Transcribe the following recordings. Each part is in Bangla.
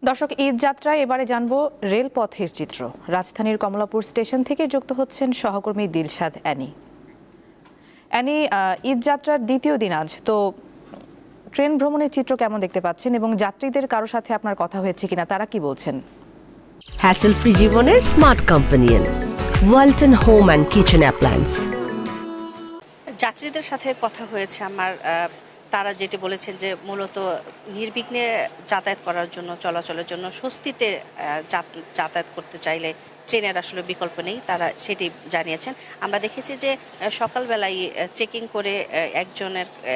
দর্শক, ঈদ যাত্রায় এবারে জানবো রেলপথের চিত্র। রাজধানীর কমলাপুর স্টেশন থেকে যুক্ত হচ্ছেন সহকর্মী দিলশাদ অ্যানি। অ্যানি, ঈদ যাত্রার দ্বিতীয় দিন আজ, তো ট্রেন ভ্রমণের চিত্র কেমন দেখতে পাচ্ছেন এবং যাত্রীদের কারো সাথে আপনার কথা হয়েছে কিনা, তারা কি বলছেন? হ্যাসেল ফ্রি জীবনের smart companion Walton home and kitchen appliance. যাত্রীদের সাথে কথা হয়েছে আমার। তারা যেটি বলেছেন যে মূলত নির্বিঘ্নে যাতায়াত করার জন্য, চলাচলের জন্য, স্বস্তিতে যাতায়াত করতে চাইলে ট্রেনের আসলে বিকল্প নেই, তারা সেটি জানিয়েছেন। আমরা দেখেছি যে সকালবেলায় চেকিং করে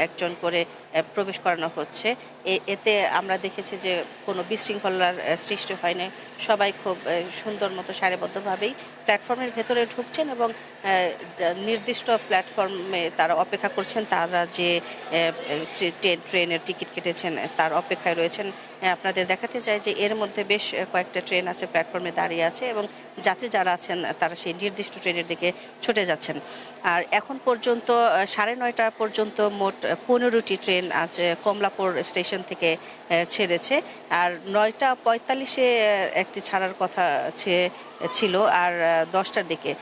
একজন করে প্রবেশ করানো হচ্ছে। এতে আমরা দেখেছি যে কোনো বিশৃঙ্খলার সৃষ্টি হয়নি। সবাই খুব সুন্দর মতো সারিবদ্ধভাবেই প্ল্যাটফর্মের ভেতরে ঢুকছেন এবং নির্দিষ্ট প্ল্যাটফর্মে তারা অপেক্ষা করছেন। তারা যে ট্রেনের টিকিট কেটেছেন তার অপেক্ষায় রয়েছেন। আপনাদের দেখাতে চাই যে এর মধ্যে বেশ কয়েকটা ট্রেন আছে প্ল্যাটফর্মে দাঁড়িয়ে আছে এবং যাত্রী যারা আছেন তারা সেই নির্দিষ্ট ট্রেনের দিকে ছুটে যাচ্ছেন। আর এখন পর্যন্ত 9:30 পর্যন্ত মোট 15টি ট্রেন আছে কমলাপুর স্টেশন থেকে ছেড়েছে। আর 9:45-এ একটি ছাড়ার কথা ছিল, আর 10টার দিকে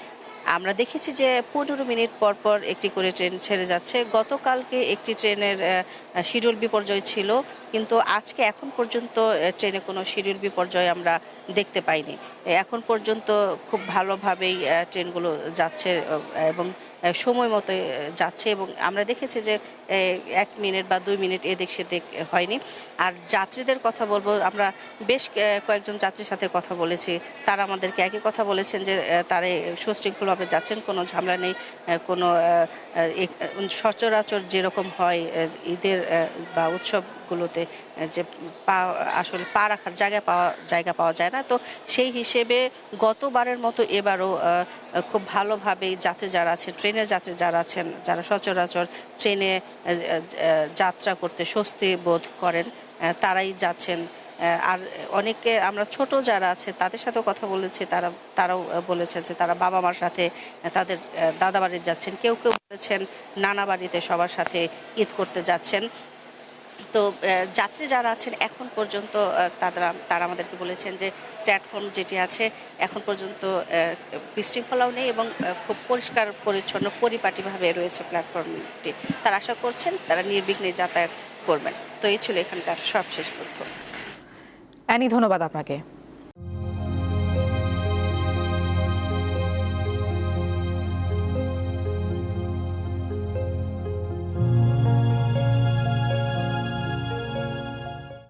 আমরা দেখেছি যে 15 মিনিট পর পর একটি করে ট্রেন ছেড়ে যাচ্ছে। গতকালকে একটি ট্রেনের শিডিউল বিপর্যয় ছিল, কিন্তু আজকে এখন পর্যন্ত ট্রেনে কোনো শিডিউল বিপর্যয় আমরা দেখতে পাইনি। এখন পর্যন্ত খুব ভালোভাবেই ট্রেনগুলো যাচ্ছে এবং সময় মতো যাচ্ছে এবং আমরা দেখেছি যে 1 মিনিট বা 2 মিনিট এদিক সেদিক হয়নি। আর যাত্রীদের কথা বলবো, আমরা বেশ কয়েকজন যাত্রীর সাথে কথা বলেছি। তারা আমাদেরকে একই কথা বলেছেন যে তারা সুশৃঙ্খলভাবে যাচ্ছেন, কোনো ঝামেলা নেই, কোনো সচরাচর যেরকম হয় ঈদের বা উৎসবগুলোতে যে আসলে পা রাখার জায়গা পাওয়া যায় না। তো সেই হিসেবে গতবারের মতো এবারও খুব ভালোভাবেই যাত্রী যারা আছেন, ট্রেনের যাত্রী যারা আছেন, যারা সচরাচর ট্রেনে যাত্রা করতে স্বস্তি বোধ করেন, তারাই যাচ্ছেন। আর অনেকে আমরা ছোট যারা আছে তাদের সাথেও কথা বলেছি, তারাও বলেছেন যে তারা বাবা মার সাথে তাদের দাদা বাড়ি যাচ্ছেন, কেউ কেউ বলেছেন নানা বাড়িতে সবার সাথে ঈদ করতে যাচ্ছেন। তো যাত্রী যারা আছেন এখন পর্যন্ত তারা আমাদেরকে বলেছেন যে প্ল্যাটফর্ম যেটি আছে এখন পর্যন্ত বিশৃঙ্খলাও নেই এবং খুব পরিষ্কার পরিচ্ছন্ন পরিপাটিভাবে রয়েছে প্ল্যাটফর্মটি। তারা আশা করছেন তারা নির্বিঘ্নে যাতায়াত করবেন। তো এই ছিল এখানকার সবশেষ তথ্য। অ্যানি, ধন্যবাদ আপনাকে।